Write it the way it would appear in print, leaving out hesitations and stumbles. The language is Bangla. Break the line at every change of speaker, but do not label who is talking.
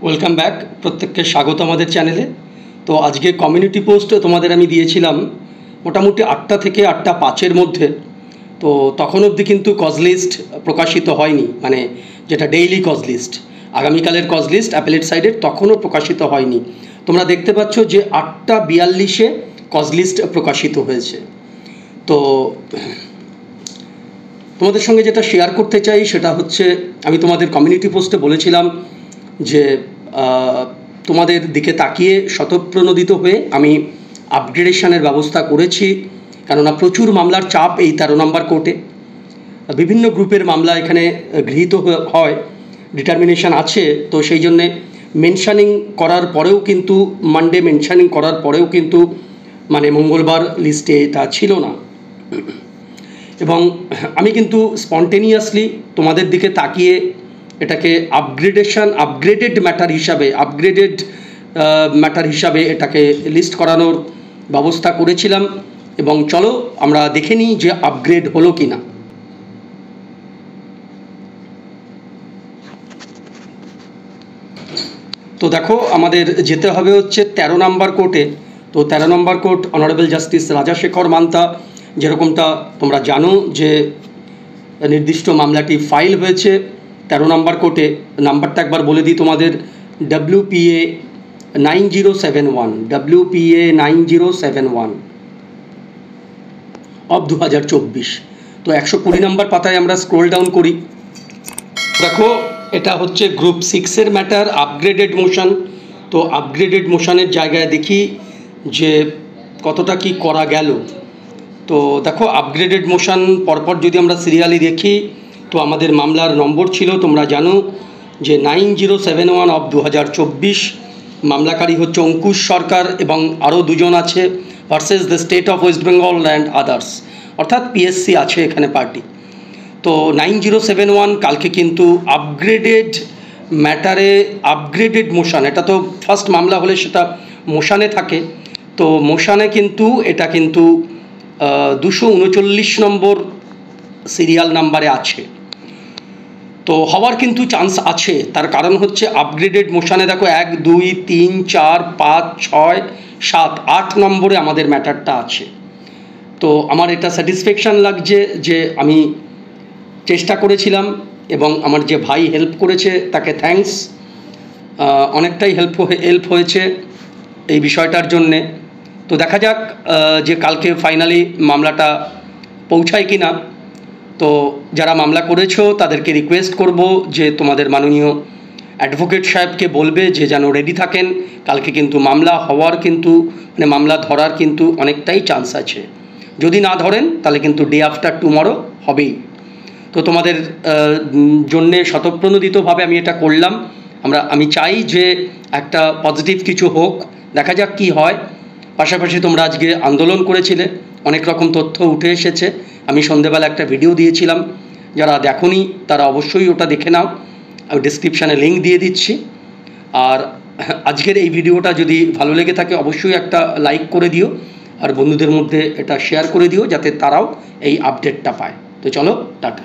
Welcome back. প্রত্যেককে স্বাগত আমাদের চ্যানেলে। তো আজকে কমিউনিটি পোস্ট তোমাদের আমি দিয়েছিলাম মোটামুটি 8টা থেকে 8টা 5-এর মধ্যে। তো তখন অবধি কিন্তু কজ লিস্ট প্রকাশিত হয়নি, মানে যেটা ডেইলি কজ লিস্ট, আগামীকালের কজ লিস্ট অ্যাপেলেট সাইডের তখনও প্রকাশিত হয়নি। তোমরা দেখতে পাচ্ছ যে 8টা 42-এ কজ লিস্ট প্রকাশিত হয়েছে। তো তোমাদের সঙ্গে যেটা শেয়ার করতে চাই সেটা হচ্ছে, আমি তোমাদের কমিউনিটি পোস্টে বলেছিলাম যে তোমাদের দিকে তাকিয়ে স্বতঃপ্রণোদিত হয়ে আমি আপগ্রেডেশনের ব্যবস্থা করেছি, কেননা প্রচুর মামলার চাপ এই 13 নম্বর কোর্টে। বিভিন্ন গ্রুপের মামলা এখানে গৃহীত হয়, ডিটারমিনেশন আছে। তো সেই জন্যে মেনশানিং করার পরেও কিন্তু মানডে মেনশানিং করার পরেও কিন্তু মানে মঙ্গলবার লিস্টে এটা ছিল না। এবং আমি কিন্তু স্পন্টেনিয়াসলি তোমাদের দিকে তাকিয়ে এটাকে আপগ্রেডেড ম্যাটার হিসাবে এটাকে লিস্ট করানোর ব্যবস্থা করেছিলাম। এবং চলো আমরা দেখে নিই যে আপগ্রেড হলো কি না। তো দেখো, আমাদের যেতে হবে হচ্ছে 13 নম্বর কোর্টে। তো 13 নম্বর court honourable justice Rajasekhar Mantha, যেরকমটা তোমরা জানো যে নির্দিষ্ট মামলাটি ফাইল হয়েছে 13 নম্বর কোর্টে। নাম্বারটা একবার বলে দিই তোমাদের, WPA 9071 অফ 2024। তো 120 নম্বর পাতায় আমরা স্ক্রোল ডাউন করি। দেখো, এটা হচ্ছে গ্রুপ 6-এর ম্যাটার, আপগ্রেডেড মোশন। তো আপগ্রেডেড মোশনের জায়গায় দেখি যে কতটা কি করা গেল। তো দেখো, আপগ্রেডেড মোশন পরপর যদি আমরা সিরিয়ালি দেখি, তো আমাদের মামলার নম্বর ছিল, তোমরা জানো যে 9071 অফ 2024। মামলাকারী হচ্ছে অঙ্কুশ সরকার এবং আরও দুজন আছে, versus the state of West Bengal and others, অর্থাৎ PSC আছে এখানে পার্টি। তো 9071 কালকে কিন্তু আপগ্রেডেড ম্যাটারে আপগ্রেডেড মোশন, এটা তো ফার্স্ট মামলা হলে সেটা মোশানে থাকে। তো মোশানে কিন্তু এটা কিন্তু 239 নম্বর সিরিয়াল নাম্বারে আছে। তো হওয়ার কিন্তু চান্স আছে, তার কারণ হচ্ছে আপগ্রেডেড মোশানে দেখো 1 2 3 4 5 6 7 8 নম্বরে আমাদের ম্যাটারটা আছে। তো আমার এটা স্যাটিসফ্যাকশান লাগছে যে আমি চেষ্টা করেছিলাম এবং আমার যে ভাই হেল্প করেছে তাকে থ্যাঙ্কস। অনেকটাই হেল্প হয়েছে এই বিষয়টার জন্যে। তো দেখা যাক যে কালকে ফাইনালি মামলাটা পৌঁছায় কি না। তো যারা মামলা করেছো তাদেরকে রিকোয়েস্ট করব যে তোমাদের মাননীয় অ্যাডভোকেট সাহেবকে বলবে যে যেন রেডি থাকেন। কালকে কিন্তু মামলা হওয়ার কিন্তু মানে মামলা ধরার কিন্তু অনেকটাই চান্স আছে। যদি না ধরেন তাহলে কিন্তু ডে আফটার টুমরো হবেই। তো তোমাদের জন্যে স্বতঃপ্রণোদিতভাবে আমি এটা করলাম। আমি চাই যে একটা পজিটিভ কিছু হোক, দেখা যাক কি হয়। পাশাপাশি তোমরা আজকে আন্দোলন করেছিলে, অনেক রকম তথ্য উঠে এসেছে। আমি সন্ধেবেলা একটা ভিডিও দিয়েছিলাম, যারা দেখোনি তারা অবশ্যই ওটা দেখে নাও, আমি ডেসক্রিপশানে লিঙ্ক দিয়ে দিচ্ছি। আর আজকের এই ভিডিওটা যদি ভালো লেগে থাকে অবশ্যই একটা লাইক করে দিও, আর বন্ধুদের মধ্যে এটা শেয়ার করে দিও যাতে তারাও এই আপডেটটা পায়। তো চলো, টাটা।